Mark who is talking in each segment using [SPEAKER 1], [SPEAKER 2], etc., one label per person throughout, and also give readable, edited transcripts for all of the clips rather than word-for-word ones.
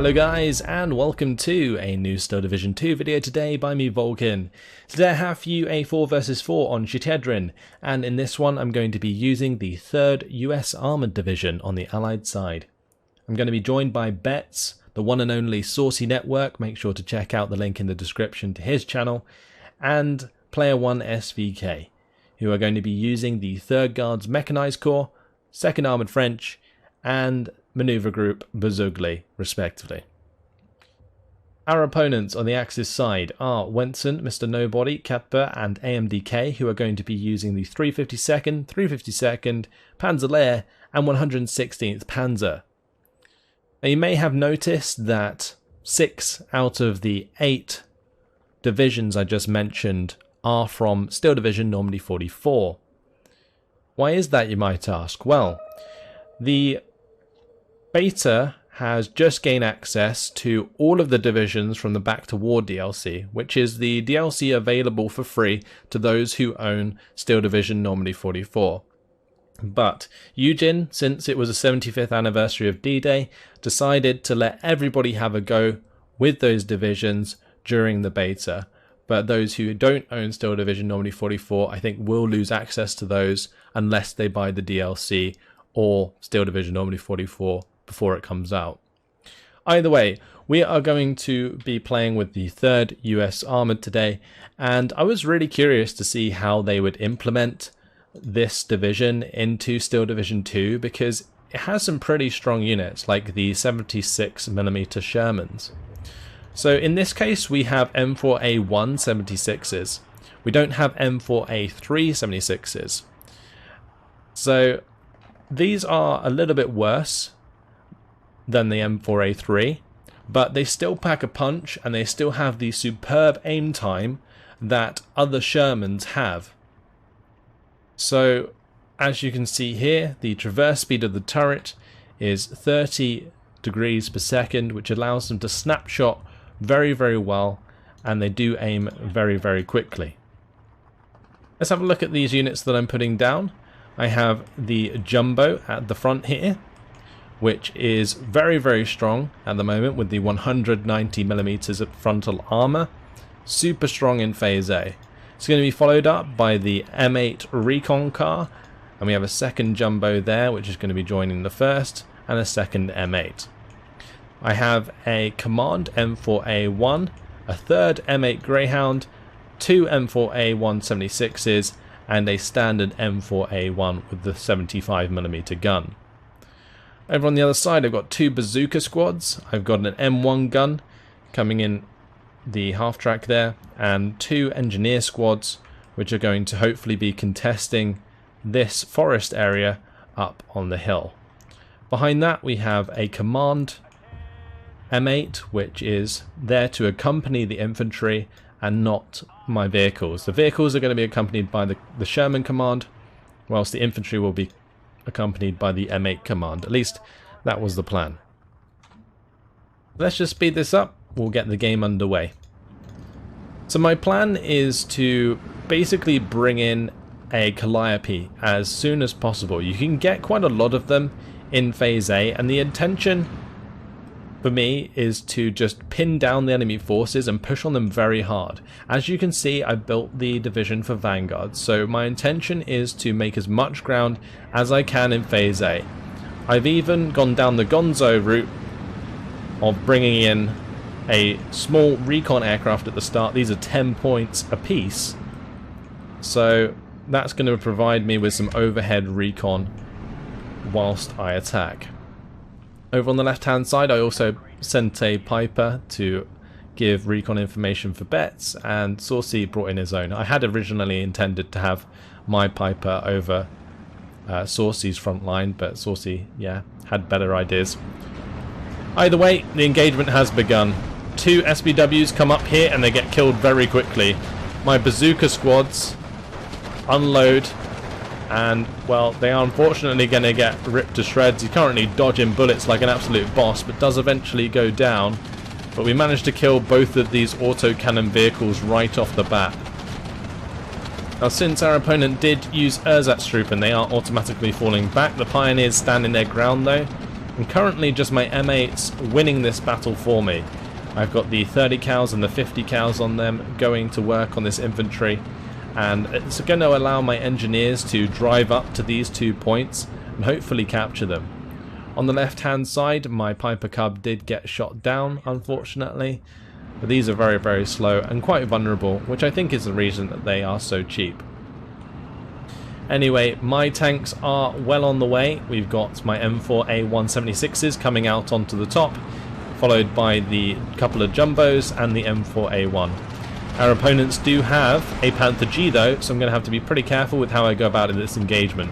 [SPEAKER 1] Hello guys, and welcome to a new Steel Division 2 video today by me, Vulcan. Today I have for you a 4 vs 4 on Shchedrin, and in this one I'm going to be using the 3rd US Armoured Division on the Allied side. I'm going to be joined by Betts, the one and only Saucy Network. Make sure to check out the link in the description to his channel, and Player 1 SVK, who are going to be using the 3rd Guards Mechanized Corps, 2nd Armoured French, and Maneuver Group Bazugli, respectively. Our opponents on the Axis side are Wenson, Mr. Nobody, Katper, and AMDK, who are going to be using the 352nd, 352nd, Panzer and 116th Panzer. Now you may have noticed that 6 out of the 8 divisions I just mentioned are from Steel Division Normandy 44. Why is that, you might ask? Well, the beta has just gained access to all of the divisions from the Back to War DLC, which is the DLC available for free to those who own Steel Division Normandy 44. But Eugen, since it was the 75th anniversary of D-Day, decided to let everybody have a go with those divisions during the beta. But those who don't own Steel Division Normandy 44, I think, will lose access to those unless they buy the DLC or Steel Division Normandy 44 before it comes out. Either way, we are going to be playing with the 3rd US Armoured today, and I was really curious to see how they would implement this division into Steel Division 2, because it has some pretty strong units like the 76mm Shermans. So in this case we have M4A1 76s. We don't have M4A3 76s. So these are a little bit worse than the M4A3, but they still pack a punch and they still have the superb aim time that other Shermans have. So as you can see here, the traverse speed of the turret is 30 degrees per second, which allows them to snapshot very well, and they do aim very quickly. Let's have a look at these units that I'm putting down. I have the Jumbo at the front here, which is very strong at the moment with the 190mm of frontal armor. Super strong in Phase A. It's going to be followed up by the M8 recon car, and we have a second Jumbo there, which is going to be joining the first, and a second M8. I have a Command M4A1, a third M8 Greyhound, 2 M4A1 76s, and a standard M4A1 with the 75mm gun. Over on the other side I've got 2 bazooka squads. I've got an M1 gun coming in the half track there, and 2 engineer squads which are going to hopefully be contesting this forest area up on the hill. Behind that we have a Command M8, which is there to accompany the infantry and not my vehicles. The vehicles are going to be accompanied by the Sherman Command, whilst the infantry will be accompanied by the M8 Command. At least that was the plan. Let's just speed this up. We'll get the game underway. So my plan is to basically bring in a Calliope as soon as possible. You can get quite a lot of them in Phase A, and the intention for me is to just pin down the enemy forces and push on them very hard. As you can see, I built the division for Vanguard, so my intention is to make as much ground as I can in Phase A. I've even gone down the Gonzo route of bringing in a small recon aircraft at the start. These are 10 points apiece, so that's going to provide me with some overhead recon whilst I attack. Over on the left hand side I also sent a Piper to give recon information for Betts, and Saucy brought in his own. I had originally intended to have my Piper over Saucy's front line, but Saucy, had better ideas. Either way, the engagement has begun. 2 SBWs come up here and they get killed very quickly. My bazooka squads unload, and well, they are unfortunately going to get ripped to shreds. He's currently dodging bullets like an absolute boss, but does eventually go down. But we managed to kill both of these autocannon vehicles right off the bat. Now, since our opponent did use Ersatztruppen, they are automatically falling back. The Pioneers stand in their ground though. I'm And currently just my M8s winning this battle for me. I've got the 30 cals and the 50 cals on them going to work on this infantry, and it's going to allow my engineers to drive up to these 2 points and hopefully capture them. On the left hand side, my Piper Cub did get shot down, unfortunately, but these are very, very slow and quite vulnerable, which I think is the reason that they are so cheap. Anyway, my tanks are well on the way. We've got my M4A176s coming out onto the top, followed by the couple of jumbos and the M4A1. Our opponents do have a Panther G though, so I'm going to have to be pretty careful with how I go about in this engagement.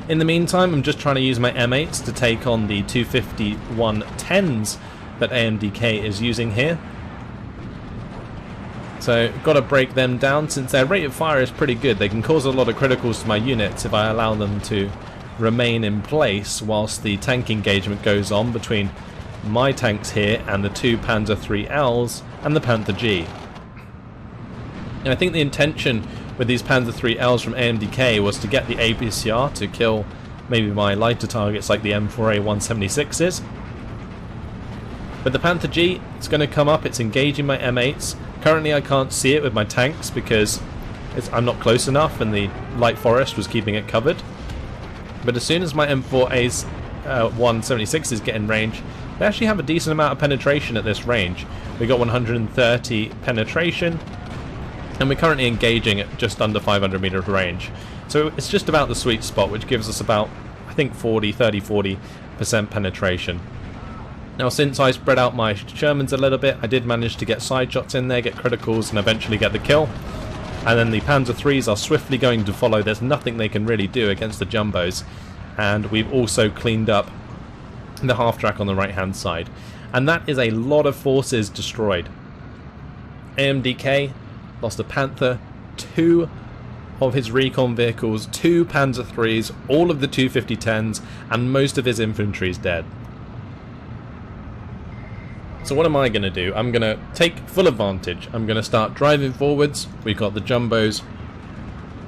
[SPEAKER 1] In the meantime, I'm just trying to use my M8s to take on the 251-10s that AMDK is using here. So, got to break them down. Since their rate of fire is pretty good, they can cause a lot of criticals to my units if I allow them to remain in place whilst the tank engagement goes on between my tanks here and the 2 Panzer IIILs and the Panther G. And I think the intention with these Panzer IIILs from AMDK was to get the APCR to kill maybe my lighter targets like the M4A176s. But the Panther G, it's going to come up, it's engaging my M8s. Currently I can't see it with my tanks because I'm not close enough and the light forest was keeping it covered. But as soon as my M4A176s get in range, they actually have a decent amount of penetration at this range. We got 130 penetration, and we're currently engaging at just under 500 meters range. So it's just about the sweet spot, which gives us about, I think, 40% penetration. Now, since I spread out my Shermans a little bit, I did manage to get side shots in there, get criticals, and eventually get the kill. And then the Panzer IIIs are swiftly going to follow. There's nothing they can really do against the jumbos. And we've also cleaned up the half-track on the right-hand side. And that is a lot of forces destroyed. AMDK lost a Panther, 2 of his recon vehicles, 2 Panzer IIIs, all of the 250-10s, and most of his infantry is dead. So what am I going to do? I'm going to take full advantage. I'm going to start driving forwards. We've got the jumbos,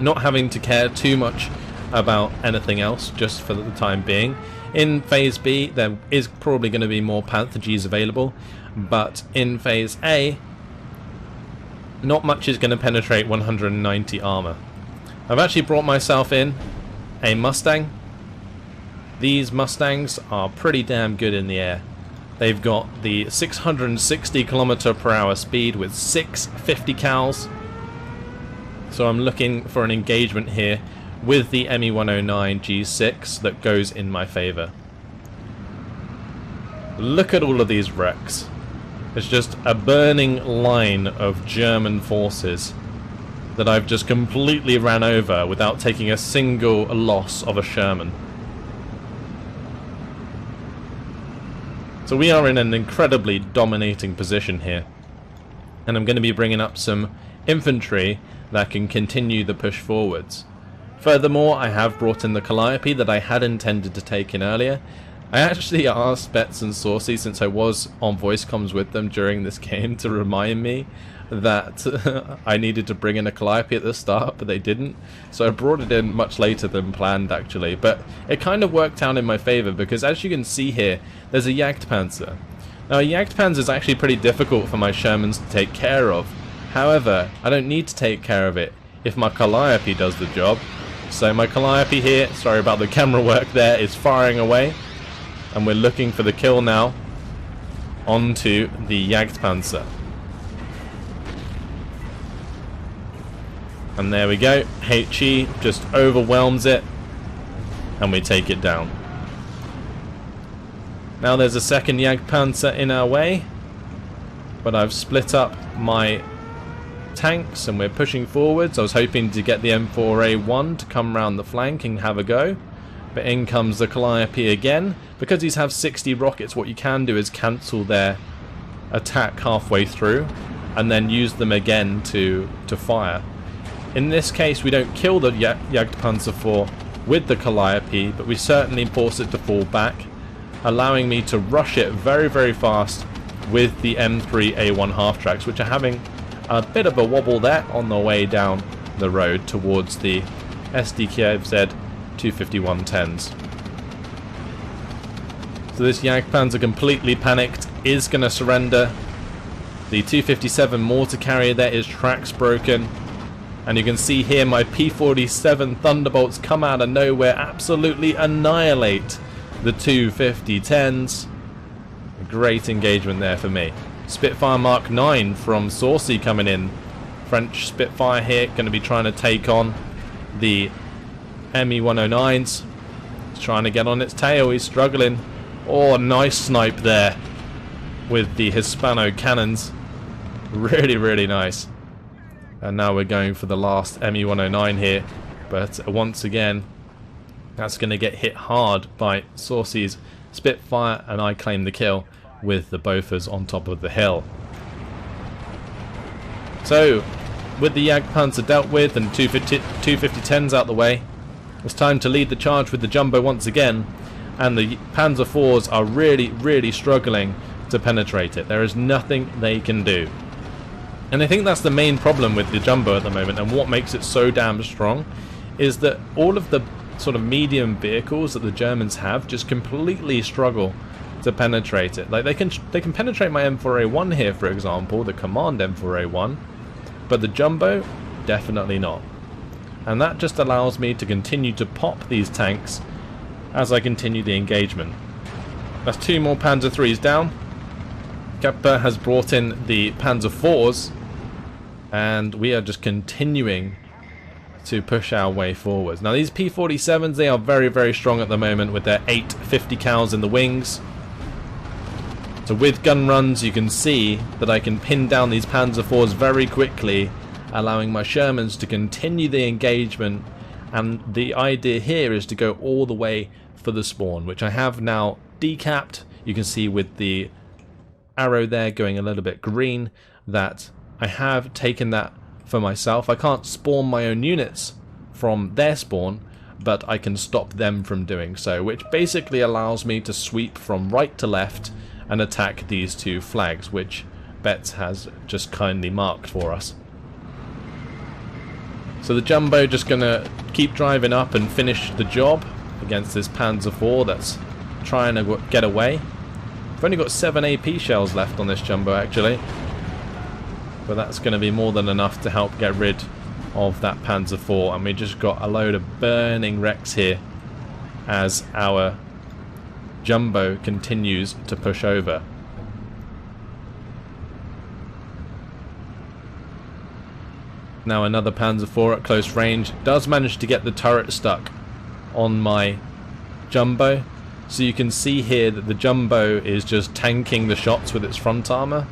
[SPEAKER 1] not having to care too much about anything else just for the time being. In Phase B, there is probably going to be more Panther Gs available, but in Phase A, not much is going to penetrate 190 armor. I've actually brought myself in a Mustang. These Mustangs are pretty damn good in the air. They've got the 660 km/h speed with 650 cals. So I'm looking for an engagement here with the ME-109 G6 that goes in my favor. Look at all of these wrecks. It's just a burning line of German forces that I've just completely ran over without taking a single loss of a Sherman. So we are in an incredibly dominating position here, and I'm going to be bringing up some infantry that can continue the push forwards. Furthermore, I have brought in the Calliope that I had intended to take in earlier. I actually asked Bets and Saucy, since I was on voice comms with them during this game, to remind me that I needed to bring in a Calliope at the start, but they didn't. So I brought it in much later than planned, actually. But it kind of worked out in my favor, because as you can see here, there's a Jagdpanzer. Now, a Jagdpanzer is actually pretty difficult for my Shermans to take care of. However, I don't need to take care of it if my Calliope does the job. So my Calliope here, sorry about the camera work there, is firing away. And we're looking for the kill now onto the Jagdpanzer. And there we go. HE just overwhelms it, and we take it down. Now there's a second Jagdpanzer in our way, but I've split up my tanks and we're pushing forwards. I was hoping to get the M4A1 to come round the flank and have a go, but in comes the Calliope again. Because these have 60 rockets, what you can do is cancel their attack halfway through and then use them again to fire. In this case, we don't kill the Jagdpanzer IV with the Calliope, but we certainly force it to fall back, allowing me to rush it very, very fast with the M3A1 half-tracks, which are having a bit of a wobble there on the way down the road towards the SDKZ 251-10s. So this Jagdpanzer, completely panicked, is going to surrender. The 257 mortar carrier there is tracks broken. And you can see here my P-47 Thunderbolts come out of nowhere, absolutely annihilate the 250-10s. Great engagement there for me. Spitfire Mark 9 from Saucy coming in. French Spitfire here, going to be trying to take on the ME-109s. He's trying to get on its tail, he's struggling. Oh, nice snipe there with the Hispano cannons. Really, really nice. And now we're going for the last ME-109 here. But once again, that's going to get hit hard by Saucy's Spitfire, and I claim the kill with the Bofors on top of the hill. So, with the Jagdpanzer dealt with and 250-10s out the way, it's time to lead the charge with the Jumbo once again. And the Panzer IVs are really, really struggling to penetrate it. There is nothing they can do. And I think that's the main problem with the Jumbo at the moment, and what makes it so damn strong is that all of the sort of medium vehicles that the Germans have just completely struggle to penetrate it. Like they can penetrate my M4A1 here, for example, the Command M4A1, but the Jumbo, definitely not. And that just allows me to continue to pop these tanks as I continue the engagement. That's 2 more Panzer IIIs down. Kappa has brought in the Panzer IVs, and we are just continuing to push our way forwards. Now these P-47s, they are very, very strong at the moment with their 850 cals in the wings. So with gun runs you can see that I can pin down these Panzer IVs very quickly, allowing my Shermans to continue the engagement, and the idea here is to go all the way for the spawn, which I have now decapped. You can see with the arrow there going a little bit green that I have taken that for myself. I can't spawn my own units from their spawn, but I can stop them from doing so, which basically allows me to sweep from right to left and attack these 2 flags, which Betts has just kindly marked for us. So the Jumbo just gonna keep driving up and finish the job against this Panzer IV that's trying to get away. I've only got 7 AP shells left on this Jumbo actually, but that's going to be more than enough to help get rid of that Panzer IV, and we just got a load of burning wrecks here as our Jumbo continues to push over. Now another Panzer IV at close range does manage to get the turret stuck on my Jumbo, so you can see here that the Jumbo is just tanking the shots with its front armor,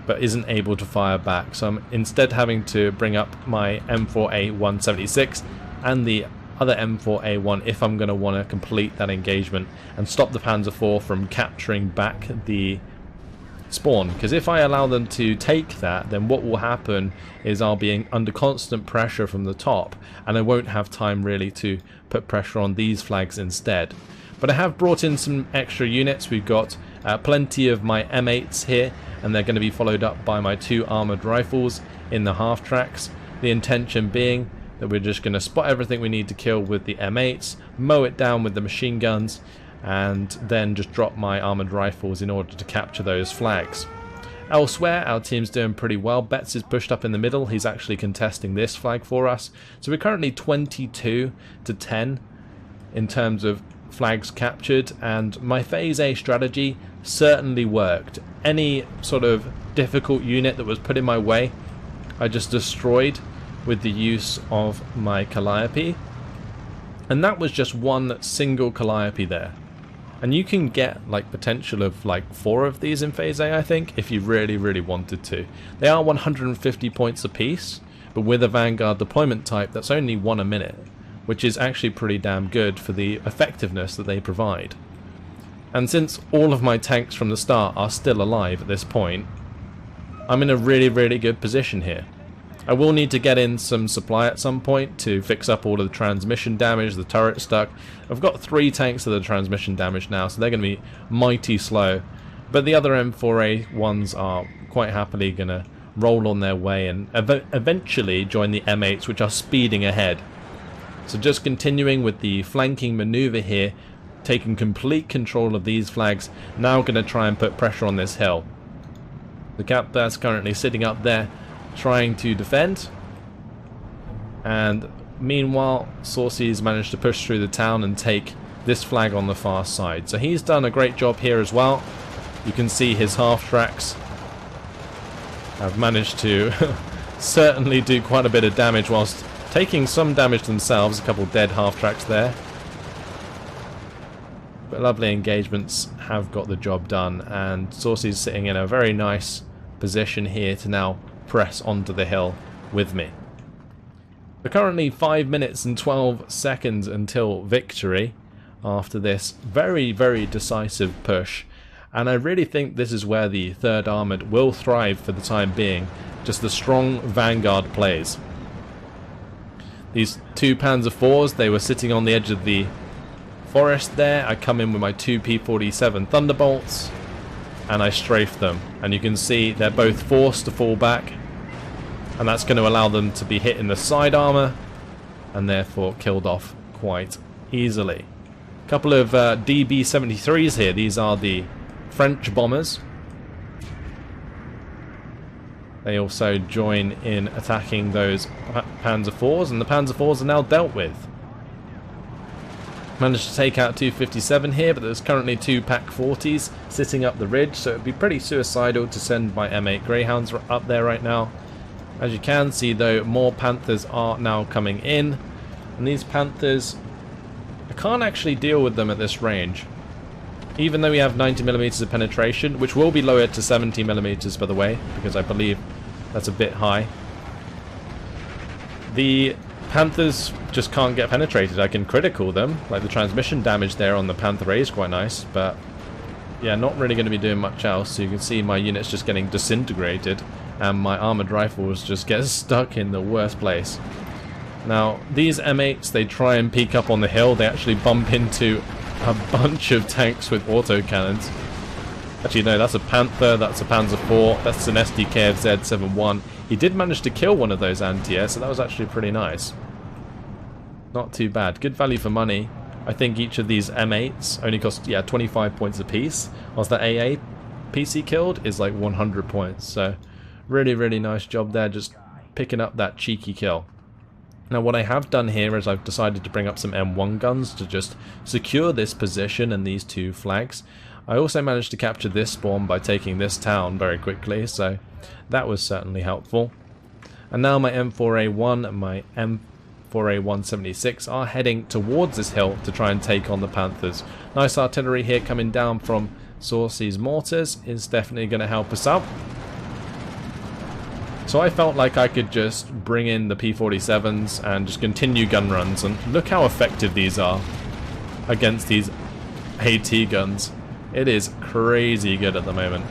[SPEAKER 1] but isn't able to fire back. So I'm instead having to bring up my M4A176 and the other M4A1 if I'm going to want to complete that engagement and stop the Panzer IV from capturing back the spawn. Because if I allow them to take that, then what will happen is I'll be under constant pressure from the top, and I won't have time really to put pressure on these flags instead. But I have brought in some extra units. We've got plenty of my M8s here, and they're going to be followed up by my 2 armoured rifles in the half tracks. The intention being that we're just going to spot everything we need to kill with the M8s, mow it down with the machine guns, and then just drop my armoured rifles in order to capture those flags. Elsewhere, our team's doing pretty well. Betts is pushed up in the middle. He's actually contesting this flag for us. So we're currently 22-10 in terms of flags captured, and my Phase A strategy certainly worked. Any sort of difficult unit that was put in my way, I just destroyed with the use of my Calliope. And that was just one single Calliope there. And you can get like potential of like 4 of these in Phase A, I think, if you really, really wanted to. They are 150 points apiece, but with a Vanguard deployment type, that's only 1 a minute, which is actually pretty damn good for the effectiveness that they provide. And since all of my tanks from the start are still alive at this point, I'm in a really, really good position here. I will need to get in some supply at some point to fix up all of the transmission damage, the turret stuck. I've got 3 tanks of the transmission damage now, so they're going to be mighty slow. But the other M4A1s are quite happily going to roll on their way and eventually join the M8s, which are speeding ahead. So just continuing with the flanking maneuver here, taken complete control of these flags. Now going to try and put pressure on this hill. The cap that's currently sitting up there trying to defend. And meanwhile, Saucy's managed to push through the town and take this flag on the far side. So he's done a great job here as well. You can see his half tracks have managed to certainly do quite a bit of damage whilst taking some damage themselves. A couple dead half tracks there. But lovely engagements have got the job done, and Saucy's sitting in a very nice position here to now press onto the hill with me. We're currently 5 minutes and 12 seconds until victory after this very, very decisive push. And I really think this is where the 3rd Armoured will thrive for the time being. Just the strong vanguard plays. These 2 Panzer IVs, they were sitting on the edge of the forest there. I come in with my 2 P-47 Thunderbolts and I strafe them. And you can see they're both forced to fall back. And that's going to allow them to be hit in the side armour and therefore killed off quite easily. A couple of DB-73s here. These are the French bombers. They also join in attacking those Panzer IVs, and the Panzer IVs are now dealt with. Managed to take out 257 here, but there's currently 2 PaK-40s sitting up the ridge, so it would be pretty suicidal to send my M8 Greyhounds up there right now. As you can see though, more Panthers are now coming in, and these Panthers, I can't actually deal with them at this range. Even though we have 90mm of penetration, which will be lowered to 70mm by the way, because I believe that's a bit high. The Panthers just can't get penetrated. I can critical them, like the transmission damage there on the Panther A is quite nice, but yeah, not really going to be doing much else. So you can see my units just getting disintegrated, and my armoured rifles just get stuck in the worst place. Now, these M8s, they try and peek up on the hill. They actually bump into a bunch of tanks with autocannons. Actually, no, that's a Panther, that's a Panzer IV, that's an SDKFZ-71. He did manage to kill one of those anti-air, so that was actually pretty nice. Not too bad. Good value for money. I think each of these M8s only cost, 25 points apiece. Whilst the AA PC killed is like 100 points. So, really, really nice job there, just picking up that cheeky kill. Now what I have done here is I've decided to bring up some M1 guns to just secure this position and these 2 flags. I also managed to capture this spawn by taking this town very quickly, so that was certainly helpful. And now my M4A1 and my M4A176 are heading towards this hill to try and take on the Panthers. Nice artillery here coming down from Saucy's mortars is definitely going to help us out. So I felt like I could just bring in the P-47s and just continue gun runs, and look how effective these are against these AT guns. It is crazy good at the moment.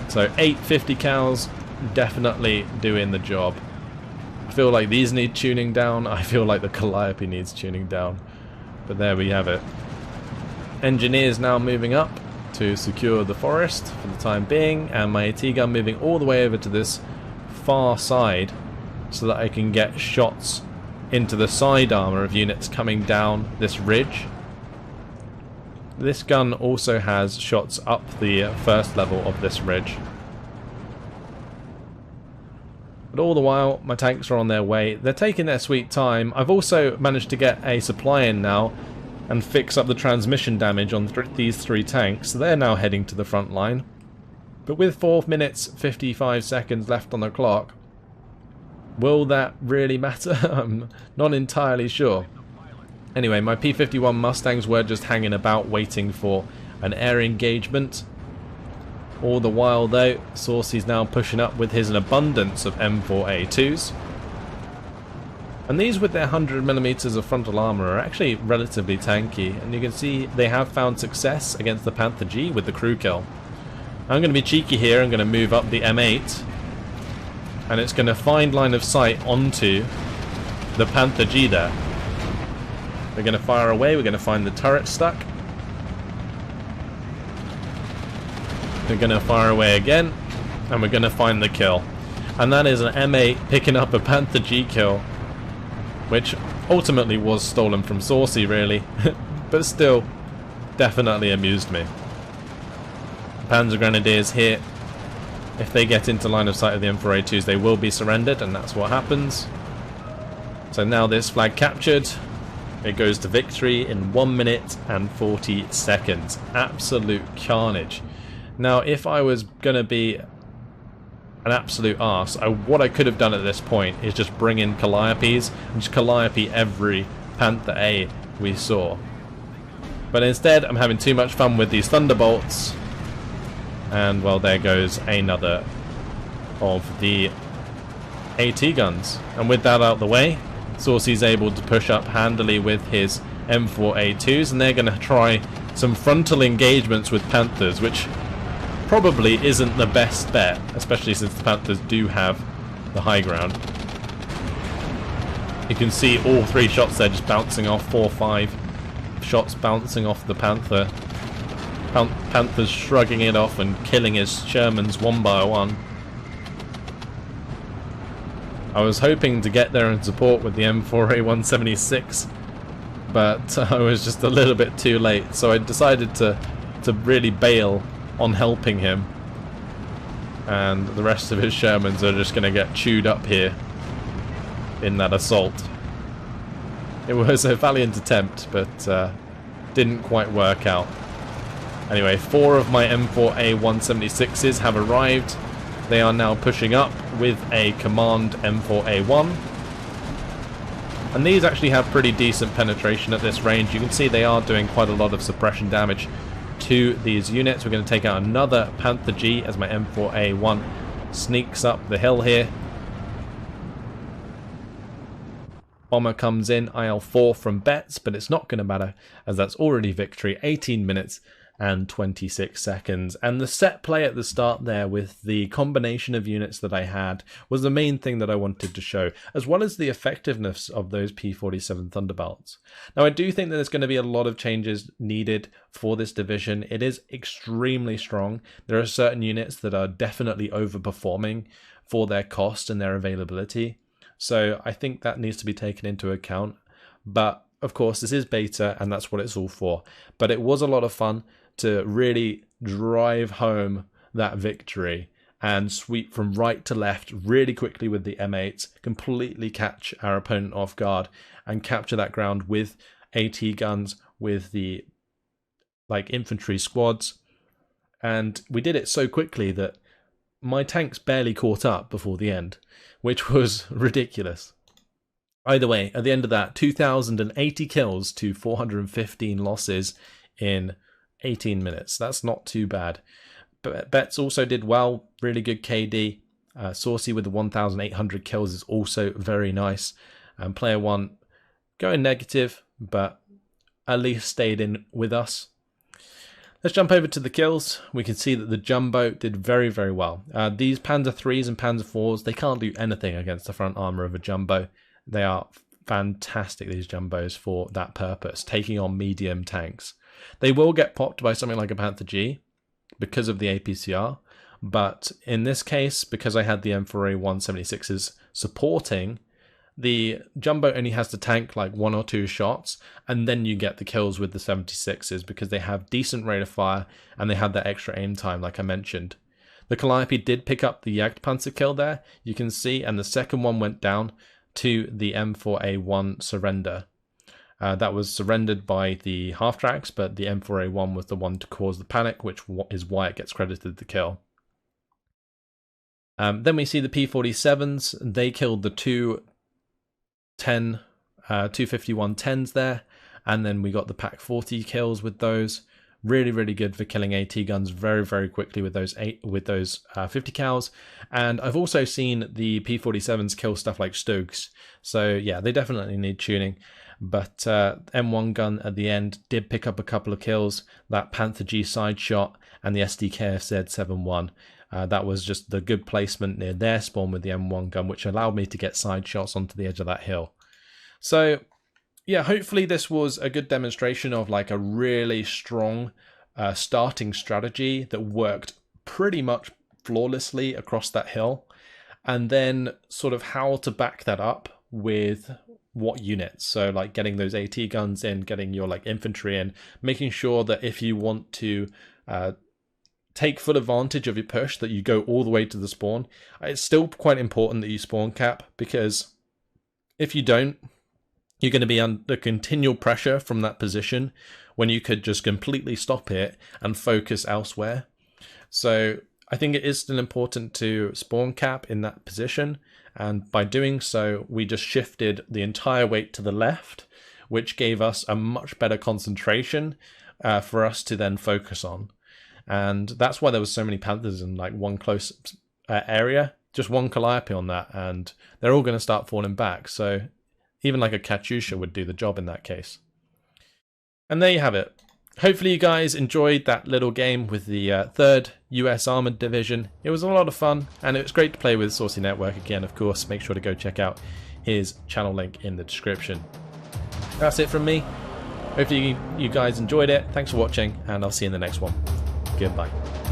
[SPEAKER 1] So 850 cals definitely doing the job. I feel like these need tuning down. I feel like the Calliope needs tuning down. But there we have it. Engineers now moving up to secure the forest for the time being, and my AT gun moving all the way over to this far side so that I can get shots into the side armor of units coming down this ridge. This gun also has shots up the first level of this ridge. But all the while my tanks are on their way. They're taking their sweet time. I've also managed to get a supply in now and fix up the transmission damage on these 3 tanks. So they're now heading to the front line. But with 4 minutes 55 seconds left on the clock, will that really matter? I'm not entirely sure. Anyway, my P-51 Mustangs were just hanging about waiting for an air engagement. All the while though, Saucy's now pushing up with his abundance of M4A2s. And these with their 100mm of frontal armour are actually relatively tanky, and you can see they have found success against the Panther G with the crew kill. I'm going to be cheeky here, I'm going to move up the M8, and it's going to find line of sight onto the Panther G there. We're going to fire away, we're going to find the turret stuck. We're going to fire away again, and we're going to find the kill. And that is an M8 picking up a Panther G kill, which ultimately was stolen from Saucy, really, but still definitely amused me. Panzer Grenadiers here, if they get into line of sight of the M4A2s, they will be surrendered, and that's what happens. So now this flag captured, it goes to victory in 1 minute and 40 seconds. Absolute carnage. Now, if I was going to be an absolute arse, what I could have done at this point is just bring in Calliopes and just Calliope every Panther A we saw. But instead, I'm having too much fun with these Thunderbolts. And, well, there goes another of the AT guns. And with that out of the way, Saucy's able to push up handily with his M4A2s, and they're going to try some frontal engagements with Panthers, which probably isn't the best bet, especially since the Panthers do have the high ground. You can see all 3 shots there just bouncing off, 4 or 5 shots bouncing off the Panther. Panther's shrugging it off and killing his Shermans one by one. I was hoping to get there and support with the M4A176, but I was just a little bit too late, so I decided to really bail on helping him, and the rest of his Shermans are just going to get chewed up here in that assault. It was a valiant attempt, but didn't quite work out. Anyway, 4 of my M4A176s have arrived. They are now pushing up with a command M4A1. And these actually have pretty decent penetration at this range. You can see they are doing quite a lot of suppression damage to these units. We're going to take out another Panther G as my M4A1 sneaks up the hill here. Bomber comes in, IL-4 from Betts, but it's not going to matter as that's already victory. 18 minutes and 26 seconds. And the set play at the start there with the combination of units that I had was the main thing that I wanted to show, as well as the effectiveness of those P-47 Thunderbolts. Now, I do think that there's going to be a lot of changes needed for this division. It is extremely strong. There are certain units that are definitely overperforming for their cost and their availability. So I think that needs to be taken into account. But of course, this is beta and that's what it's all for. But it was a lot of fun to really drive home that victory and sweep from right to left really quickly with the M8s, completely catch our opponent off guard and capture that ground with AT guns, with the infantry squads. And we did it so quickly that my tanks barely caught up before the end, which was ridiculous. Either way, at the end of that, 2,080 kills to 415 losses in 18 minutes. That's not too bad. But Betts also did well, really good KD. Saucy with the 1,800 kills is also very nice. And player 1 going negative, but at least stayed in with us. Let's jump over to the kills. We can see that the Jumbo did very, very well. These Panzer 3s and Panzer 4s, they can't do anything against the front armor of a Jumbo. They are fantastic, these Jumbos, for that purpose, taking on medium tanks. They will get popped by something like a Panther G because of the APCR, but in this case, because I had the M4A176s supporting, the Jumbo only has to tank like 1 or 2 shots, and then you get the kills with the 76s because they have decent rate of fire and they have that extra aim time, like I mentioned. The Calliope did pick up the Jagdpanzer kill there, you can see, and the second one went down to the M4A1 surrender. That was surrendered by the half-tracks, but the M4A1 was the one to cause the panic, which is why it gets credited the kill. Then we see the P-47s. They killed the 251-10s there, and then we got the PaK-40 kills with those. Really, really good for killing AT guns very, very quickly with those 50 cals. And I've also seen the P-47s kill stuff like Stugs. So yeah, they definitely need tuning. But M1 gun at the end did pick up a couple of kills. That Panther G side shot and the SDKFZ 7-1. That was just the good placement near their spawn with the M1 gun, which allowed me to get side shots onto the edge of that hill. So yeah, hopefully this was a good demonstration of like a really strong starting strategy that worked pretty much flawlessly across that hill, and then sort of how to back that up with what units. So like getting those AT guns in, getting your like infantry in, making sure that if you want to take full advantage of your push, that you go all the way to the spawn. It's still quite important that you spawn cap, because if you don't, you're going to be under continual pressure from that position when you could just completely stop it and focus elsewhere. So I think it is still important to spawn cap in that position, and by doing so we just shifted the entire weight to the left, which gave us a much better concentration for us to then focus on. And that's why there was so many Panthers in like one close area, just one Calliope on that, and they're all going to start falling back. So even like a Katyusha would do the job in that case. And there you have it. Hopefully you guys enjoyed that little game with the 3rd US Armored Division. It was a lot of fun, and it was great to play with Saucy Network again, of course. Make sure to go check out his channel link in the description. That's it from me. Hopefully you guys enjoyed it. Thanks for watching, and I'll see you in the next one. Goodbye.